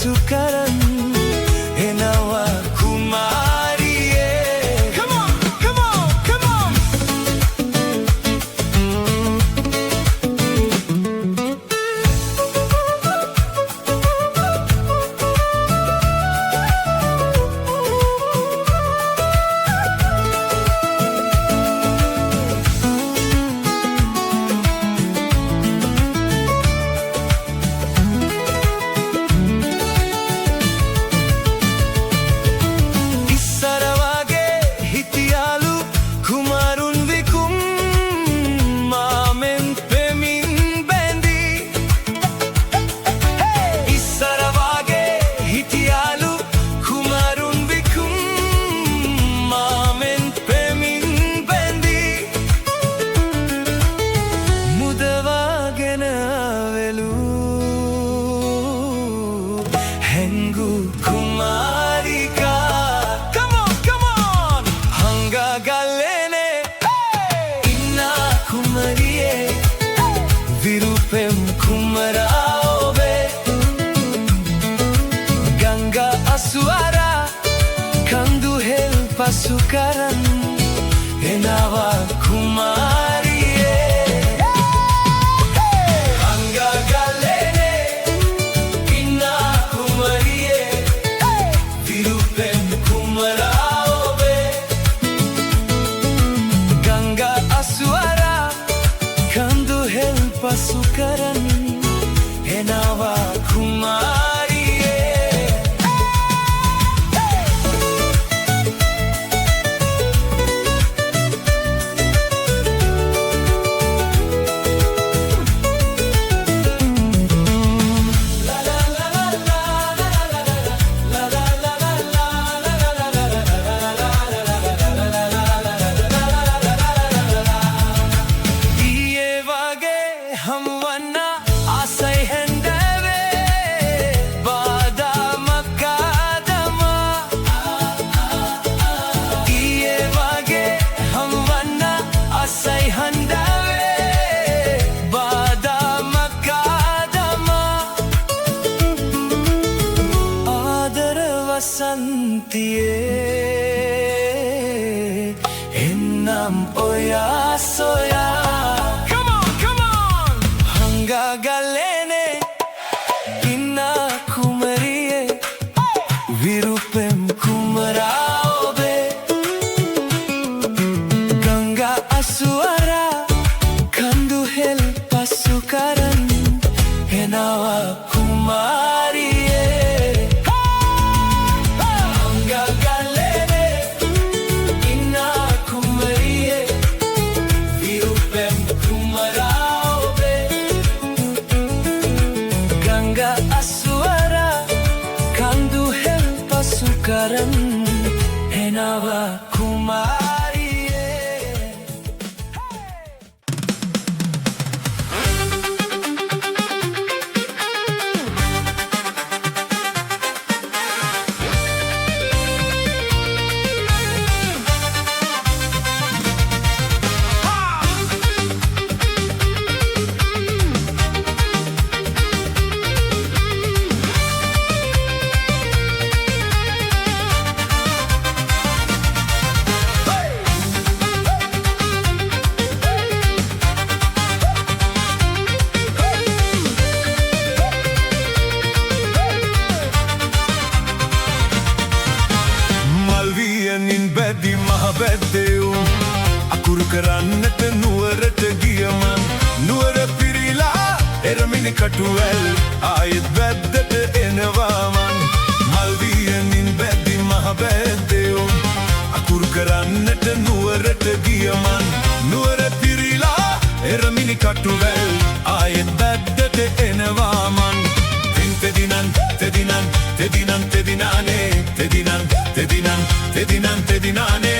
pasukaran enawa kumariye. Come on, come on, come on. Hengu Kumarika. Come on, come on. Hanga galene Inna Kumariye Virupem Kumaraove Ganga Aswara Kandu hel pasukaran enawa kumariye. Hanga galene Inna Kumariye Virupem Kumaraove Ganga Aswara Kandu hel pasukaran enawa kumariye. Santiye ennam oya soya. Come on, come on. Hanga galene Inna Kumariye Virupem Kumaraove Ganga Aswara Kandu hel pasukaran enawa kumariye. Ganga Aswara Kandu hel pasukaran enawa kumariye. Bedi mahabedeu akur karannat nuwarat giyaman nuwara pirila eramini katuwel ayet beddat enawaman malviyanin bedi mahabedeu akur karannat nuwarat giyaman nuwara pirila eramini katuwel ayet beddat enawaman tedinan tedinan tedinan tedinane tedinan tedinan tedinan tedinane.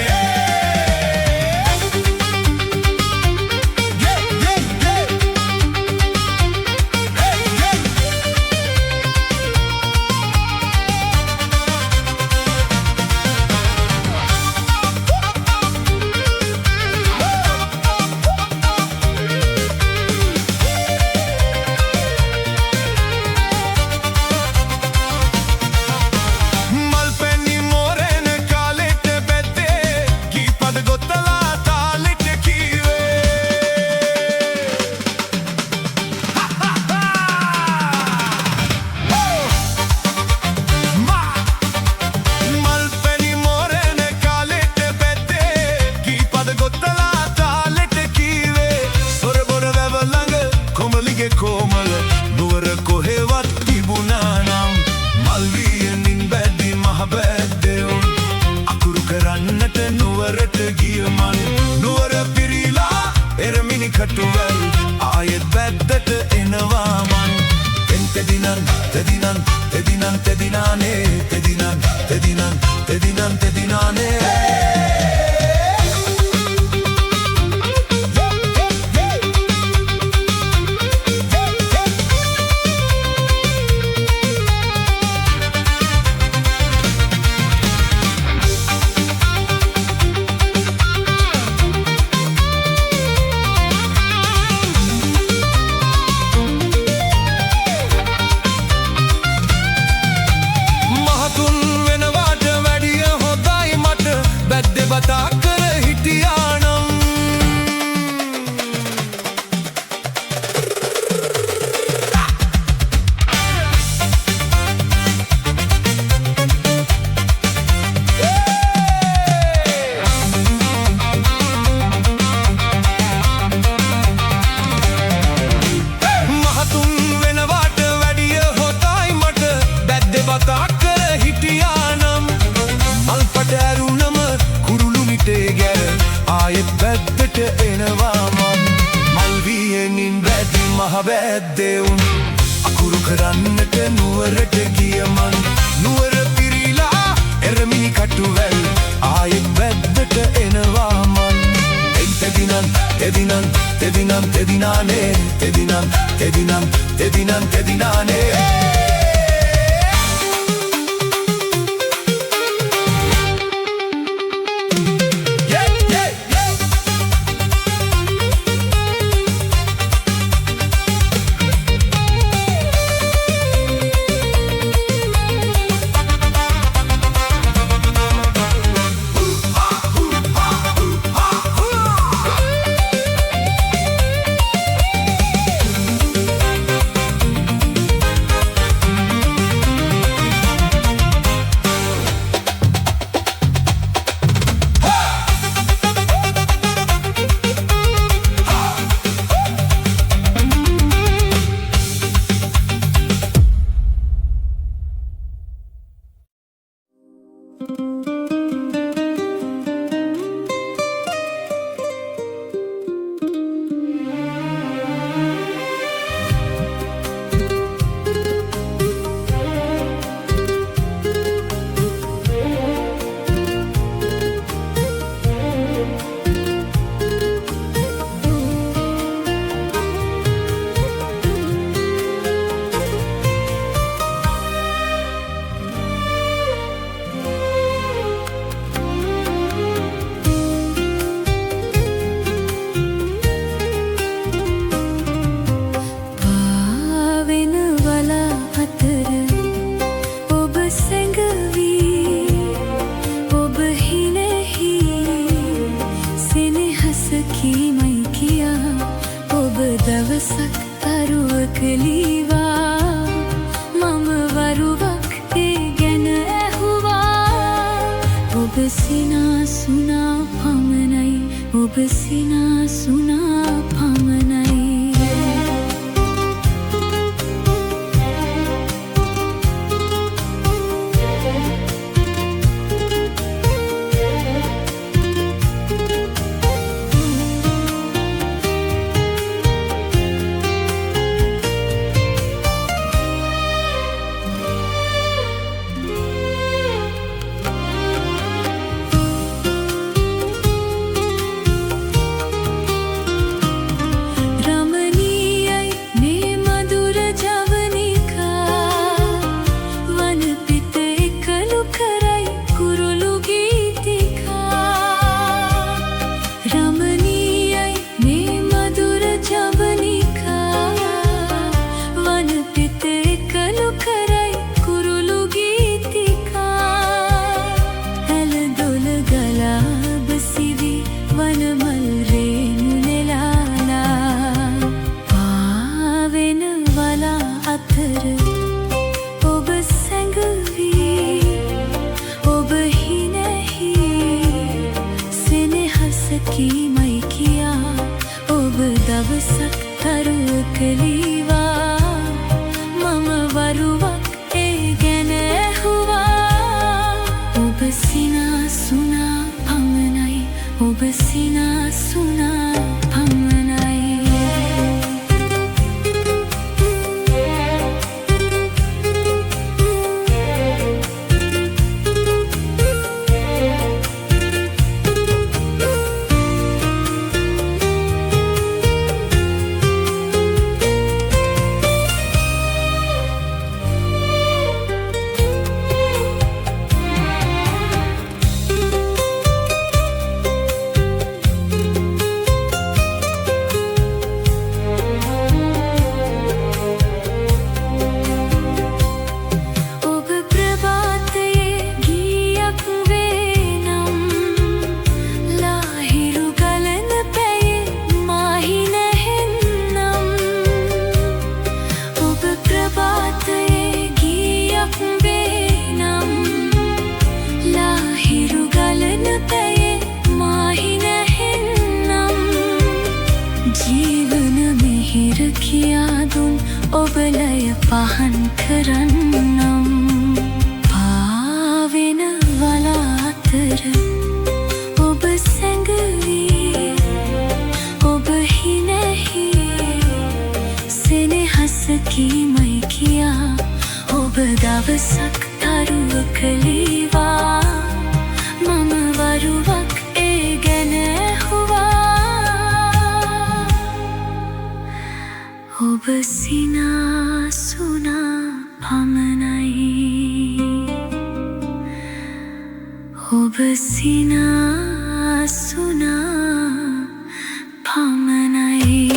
මේ කොමල නුවර කොහෙවත් තිබුණා නම් මල් වියනින් බැදි මහ බැද්දෙවුන් අකුරු කරන්නට නුවරට ගිය මන් නුවර පිරීලා එරමිනි කටුවැල් ආයෙත් බැද්දට එනවා මන් තෙදිනන් තෙදිනන් තෙදිනන් තෙදිනානේ තෙදිනන් තෙදිනන් තෙදිනන් තෙදිනානේ බතා කර හිටියානම් මහතුන් වෙනවාට වැඩිය හොතයි මට බැද්දේ බතා කර හිටියානම් මල්පට ඇරුණම ආයෙත් බැද්දට එනවා මන් මල් වියනින් බැදි මහ බැද්දෙවුන් අකුරු කරන්නට නුවරට ගිය මන් නුවර පිරීලා එරමිනි කටුවැල් ආයෙත් බැද්දට එනවා මන් තෙදිනන් තෙදිනන් තෙදිනන් තෙදිනානේ තෙදිනන් තෙදිනන් තෙදිනන් තෙදිනානේ දවසක් තරුවක ලීවා මම වරුවක් ඒ ගැන ඇහුවා ඔබ සිනාසුනා පමණයි ඔබ සිනාසුනා පමණයි දවසක් තරුවක ලීවා ඔබලය පහන් කරන්නම් පාවෙන වලාතර ඔබ සැඟවී ඔබ හිනෙහි සෙනෙහස කීමයි කියා ඔබ දවසක් තරුවක ලීවා මම වරුවක් ඒ ගැන ඇහුවා ඔබ සිනාසුනා පමණයි ඔබ සිනාසුනා පමණයි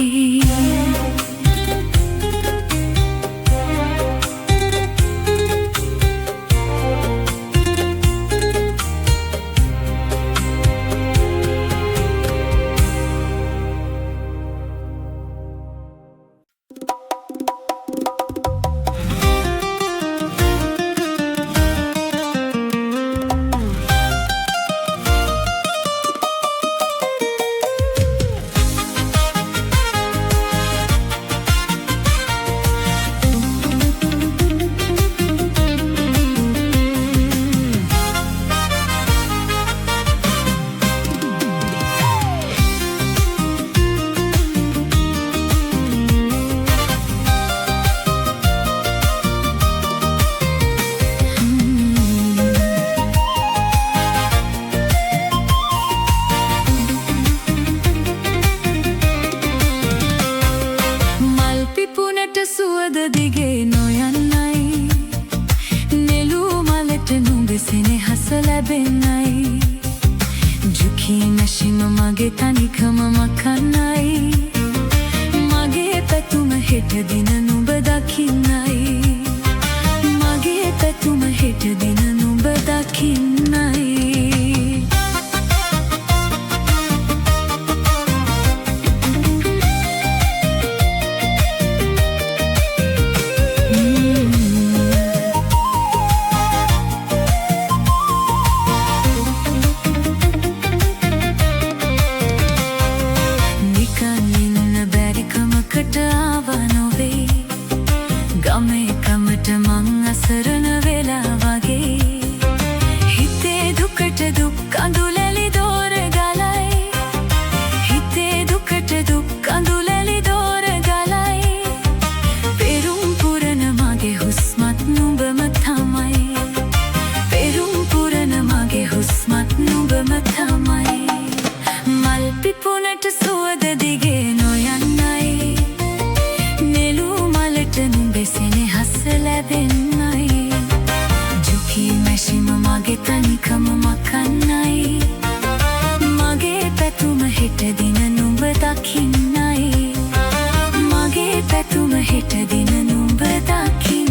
සුවද දිගේ නොයන්නයි නෙළූ මලට නුඹ සෙනෙහස ලැබෙන්නයි ජුකී නැෂිම මගේ තනිකම මකන්නයි මගේ පැතුම හෙට දින නුඹ දකින්නයි මගේ පැතුම හෙට දින නුඹ දකින්නයි සරණ වෙලා වගේ හිතේ දුකට දුක් අඳුලැලි දෝර ගලයි හිතේ දුකට දුක් අඳුලැලි දෝර ගලයි පෙරුම් පුරන මගේ හුස්මත් නුඹම තමයි පෙරුම් පුරන මගේ හුස්මත් නුඹම තමයි මල් පිපුණට සුවද දිගේ නොයන්නයි නෙළූ මලට නුඹේ සෙනෙහස ලැබෙන්නයි මගේ තනිකම මකන්නයි මගේ පැතුම හෙට දින නුඹ දකින්නයි මගේ පැතුම හෙට දින නුඹ දකින්නයි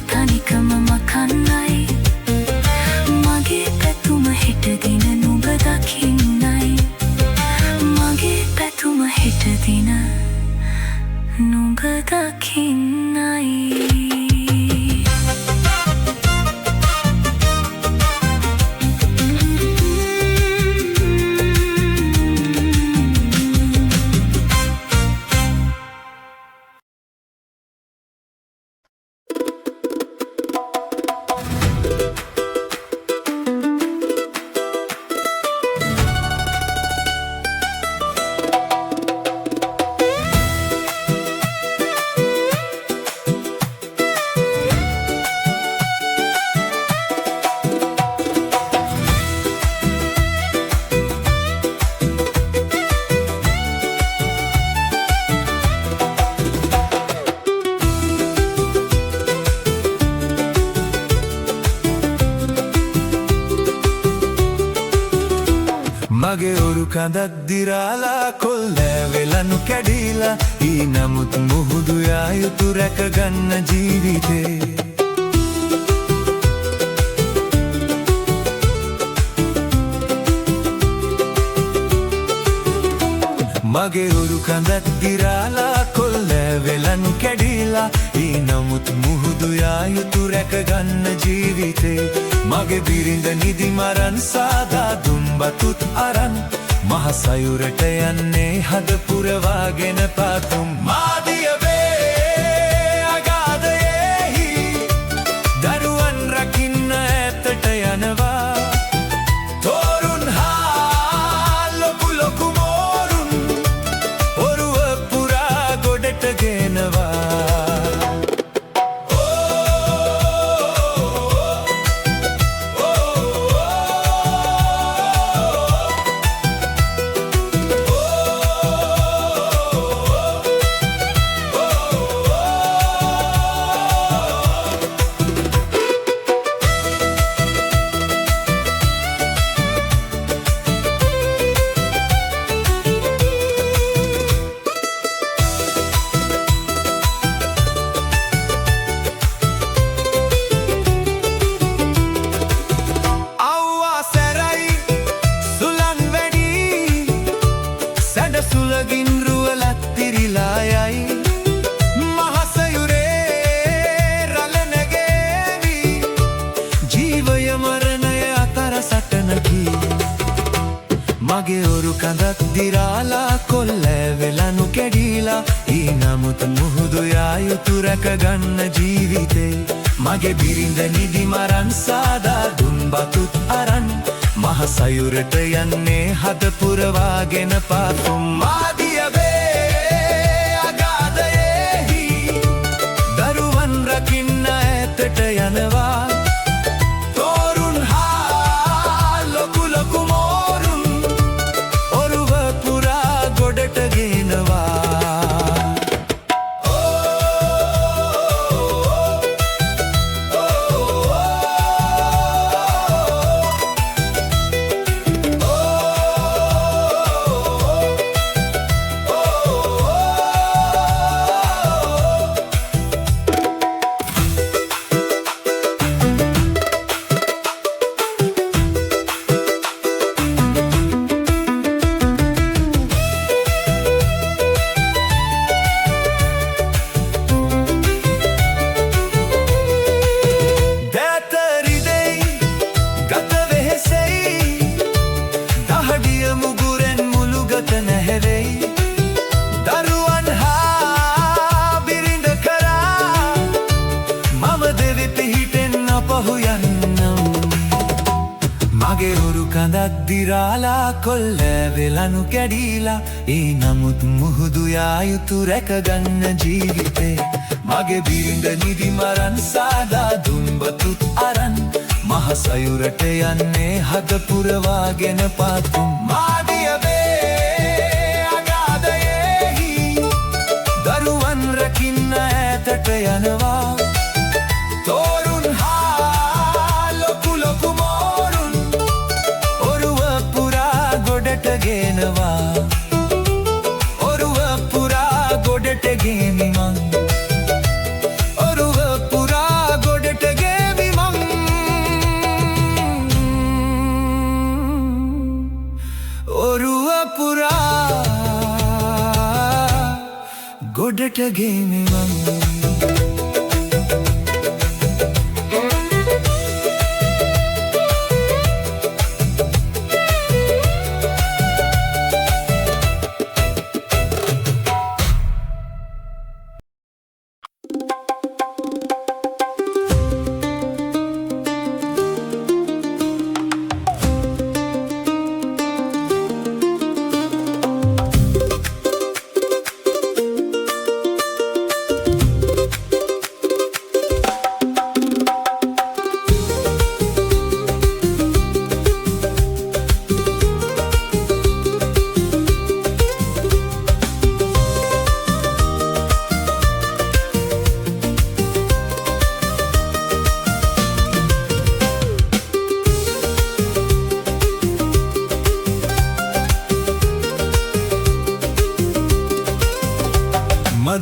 තනිකම මකන්න මගේ ඔරු කඳක් දිරාලා කොල්ලෑවෙලනු කැඩීලා ඊ නමුත් මුහුදු යා යුතු රැකගන්න ජීවිතේ මගේ ඔරු කඳක් දිරාලා කොල්ලෑවෙලනු කැඩීලා ඊ නමුත් මුහුදු යා යුතු රැකගන්න ජීවිතේ මගේ බිරිඳ නිදි මරන් සාදා දුම්බතුත් අරන් මහ සයුරට යන්නේ හද පුරවාගෙන පාතුම් මාදිය වේ අගාධයෙහි දරුවන් රකින්න ඈතට යනවා තෝරුන් හා ලොකු ලොකු මෝරුන් ඔරුව පුරා ගොඩට ගෙනවා මගේ ඔරු කඳක් දිරාලා කොල්ලෑවෙලනු කැඩීලා ඊ නමුත් මුහුදු යා යුතු රැකගන්න ජීවිතේ මගේ බිරිඳ නිදි මරන් සාදා දුම්බතුත් අරන් මහ සයුරට යන්නේ හද පුරවාගෙන පාතුම් මාදිය වේ අගාධයෙහි දරුවන් රකින්න ඈතට යනවා තෝරුන් හා ලොකු ලොකු මෝරුන් ඔරුව පුරා ගොඩට ගෙනවා මගේ ඔරු කඳක් දිරාලා කොල්ලෑවෙලනු කැඩීලා ඊ නමුත් මුහුදු යා යුතු රැකගන්න ජීවිතේ මගේ බිරිඳ නිදි මරන් සාදා දුම්බතුත් අරන් මහ සයුරට යන්නේ හද පුරවාගෙන පාතුම් මාදිය වේ අගාධයෙහි දරුවන් රකින්න ඈතට යනවා තෝරුන් හා ලොකු ලොකු මෝරුන් ඔරුව පුරා ගොඩට ගෙනවා ඔරුව පුරා ගොඩට ගෙමි මං ඔරුව පුරා ගොඩට ගෙමි මං ඔරුව පුරා ගොඩට ගෙමි මං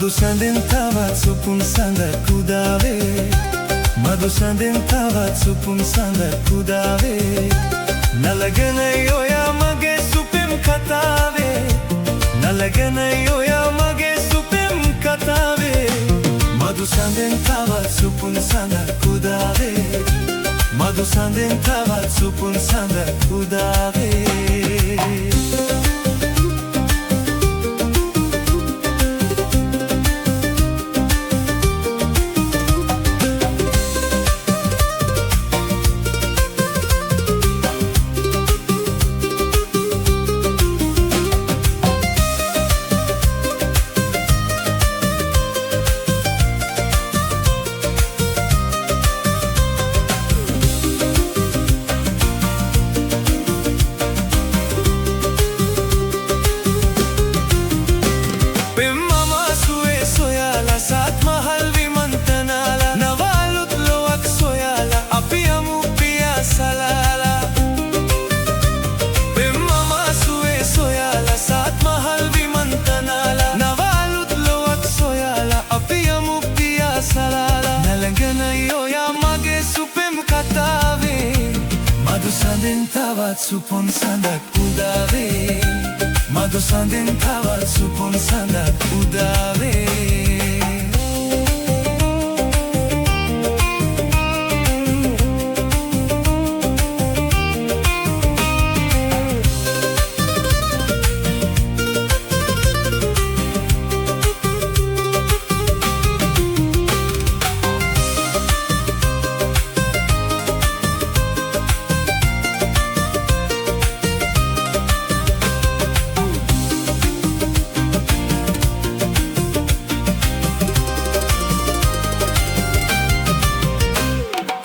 මధు සඳෙන් තවත් සුපුම් සඳක් උදාවේ මధు සඳෙන් තවත් සුපුම් සඳක් උදාවේ නලගනයි ඔයා මගේ සුපෙම් කතාවේ නලගනයි ඔයා මගේ සුපෙම් කතාවේ මధు සඳෙන් තවත් සුපුම් සඳක් උදාවේ මధు සඳෙන් තවත් සුපුම් සඳක් උදාවේ මధు සඳෙන් තවත් සුපුම් සඳක් උදාවේ මధు සඳෙන් තවත් සුපුම් සඳක් උදාවේ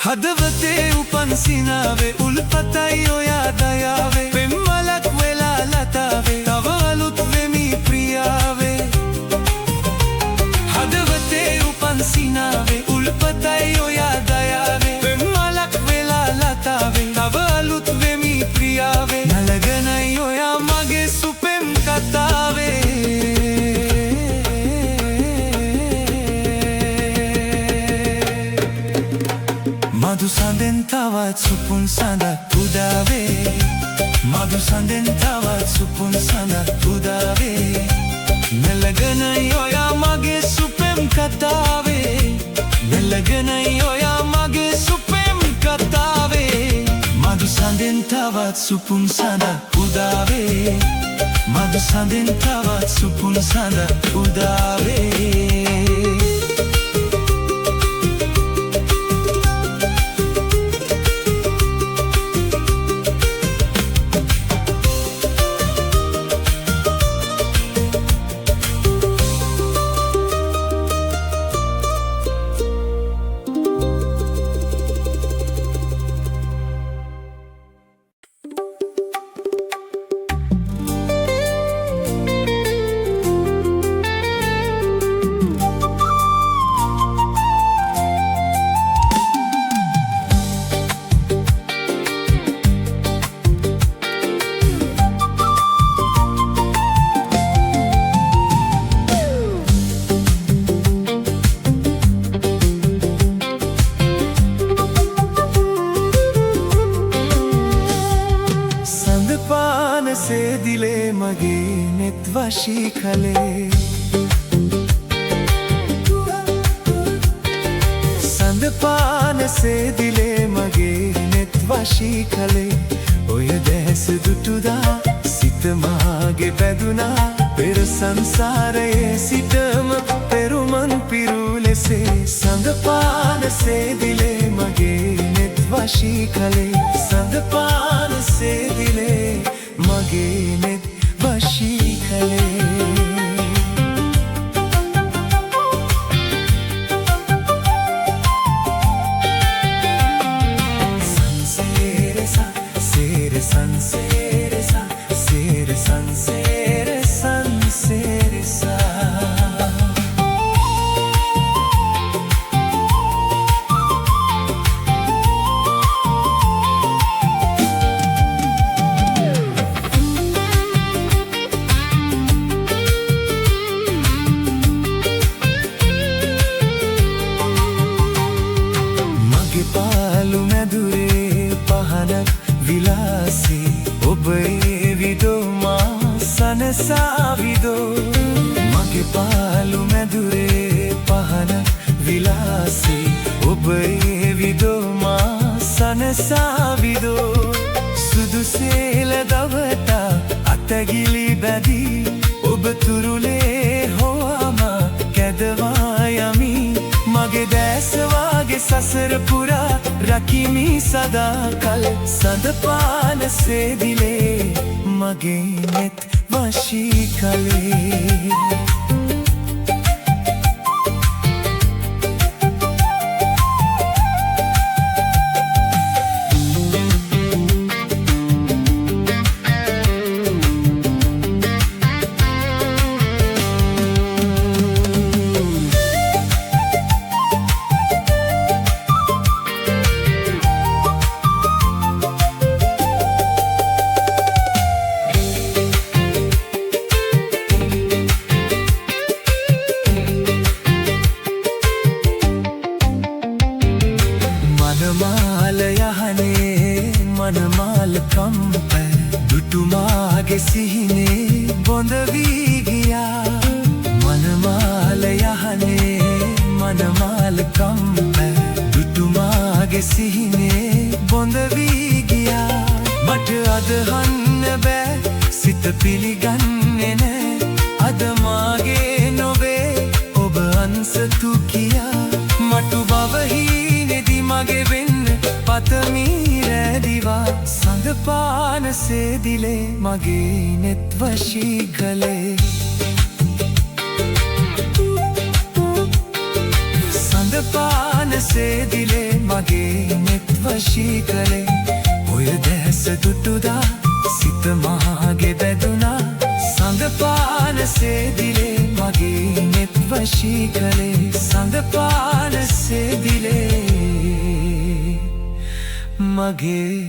හදවතේ උපන් සිනාවේ උල්පතයි ඔයා දයාවේ පෙම්වලක් වෙලා ලතාවේ තව අලුත් වෙමි ප්‍රියාවේ හදවතේ උපන් සිනාවේ උල්පතයි ඔයා දයාවේ පෙම්වලක් වෙලා ලතාවේ තව අලුත් වෙමි ප්‍රියාවේ නලගනයි ඔයා මගේ සුපෙම් කතාවේ මధు සඳෙන් තවත් සුපුම් සඳක් උදාවේ මధు සඳෙන් තවත් සුපුම් සඳක් උදාවේ මෙලගනයි ඔයා මගේ සුපෙම් කතාවේ මෙලගනයි ඔයා මගේ සුපෙම් කතාවේ මధు සඳෙන් තවත් සුපුම් සඳක් උදාවේ මధు සඳෙන් තවත් සුපුම් සඳක් උදාවේ से दिले मगे नित्वशी खले संदपान से दिले मगे नित्वशी खले ओय देस दुटुदा सित मागे पैदुना पेर संसारे सितम पेरुमन पिरुले से संदपान से दिले मगे नित्वशी खले संदपान से दिले मगे नित्वशी खले ඔබේ විදෝ මා සනසාවිදෝ මගේ පාලු මැදුරේ පහන විලාසී ඔබේ විදෝ මා සනසාවිදෝ සුදු සේල දවතා අතගිලි බැදී ඔබ තුරුලේ හොවාම කැදවා යමි මගේ දැසවාගේ සසර පුරා රකිමි සදාකල් සඳපාන සේදිලේ මගේ නෙත් වශී කලේ මනමාල යහනේ මනමාල කම්ප දුටුමාගේ සිහිනේ බොඳ වී ගියා මනමාල යහනේ මනමාල කම්ප දුටුමාගේ සිහිනේ බොඳ වී ගියා මට අදහන්න බෑ සිත පිළිගන්නේ නෑ අද මාගේ නොවේ ඔබ අන්සතු කියා මටු බවහි මගේ වෙන්න පතමී රැදිවා සඳපාන සේදිලේ මගේ නෙත් වශී කලේ සඳපාන සේදිලේ මගේ නෙත් වශී කලේ ඔය දැස දුටුදා සිත මාගේ බැදුනා සඳපාන සේදිලේ මගේ නෙත් වශී කලේ සඳපාන සේදිලේ මගේ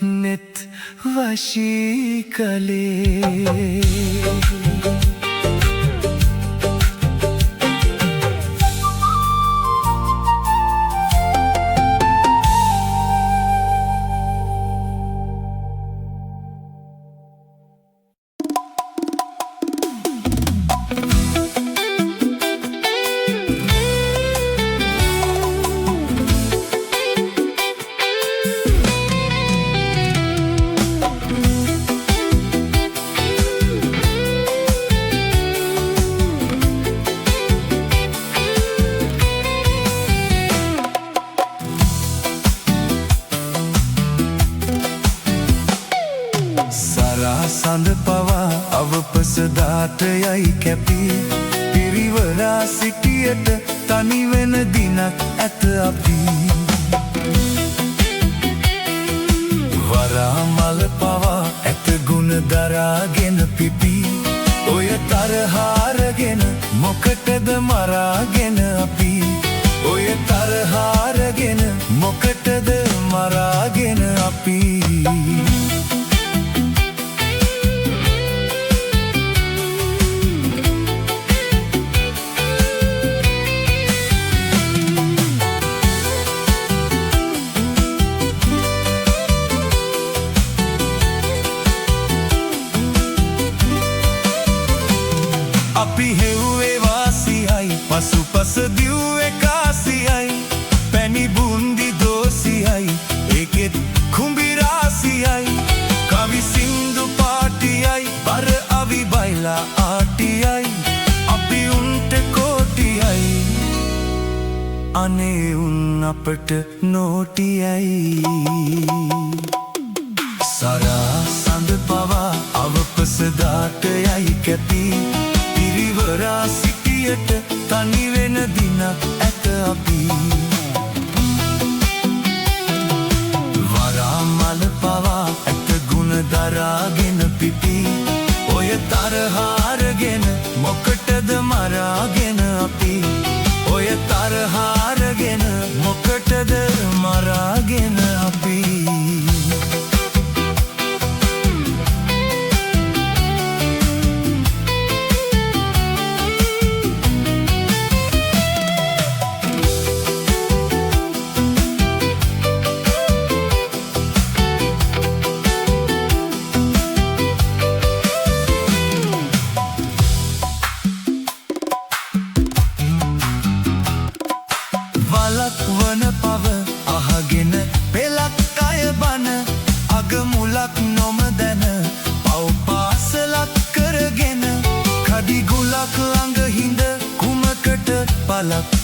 නෙත් වශී කලේ සඳ පවා අවපසදාට යයි කැපී පිරිවරා සිටියට තනිවෙන දිනක් ඇත අපි වරා මල පවා ඇත ගුණ දරාගෙන පිපි ඔය තරහාරගෙන මොකටද මරාගෙන අපි ඔය තරහාරගෙන මොකටද මරාගෙන අපි අපි හෙව්වේ වාසියයි පසුපස දිව්වේ කාසියයි පැණි බුන්දි දෝසියයි ඒකෙත් කුඹිරාසියයි කවි සින්දු පාටියයි බර අවි බයිලා ආටියයි අපි උන්ට කෝටියයි අනේ උන් අපට නෝටියයි සරා සඳ පවා අවපසදාට යයි කැපී පිරිවරා සිටියට තනිවෙන දිනක් ඇත අපි වරා මල පවා ඇත ගුණ දරාගෙන පිපි ඔය තරහාරගෙන මොකටද මරාගෙන අපි ඔය තරහාරගෙන මොකටද මරාගෙන අපි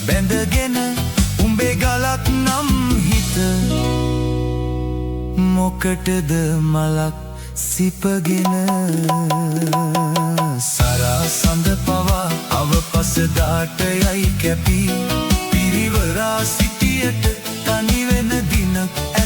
බැඳගෙන උඹේ ගලක් නම් හිත මොකටද මලක් සිපගෙන සරා සඳ පවා අවපස දාට යයි කැපී පිරිවරා සිටියට තනි වෙන දිනක්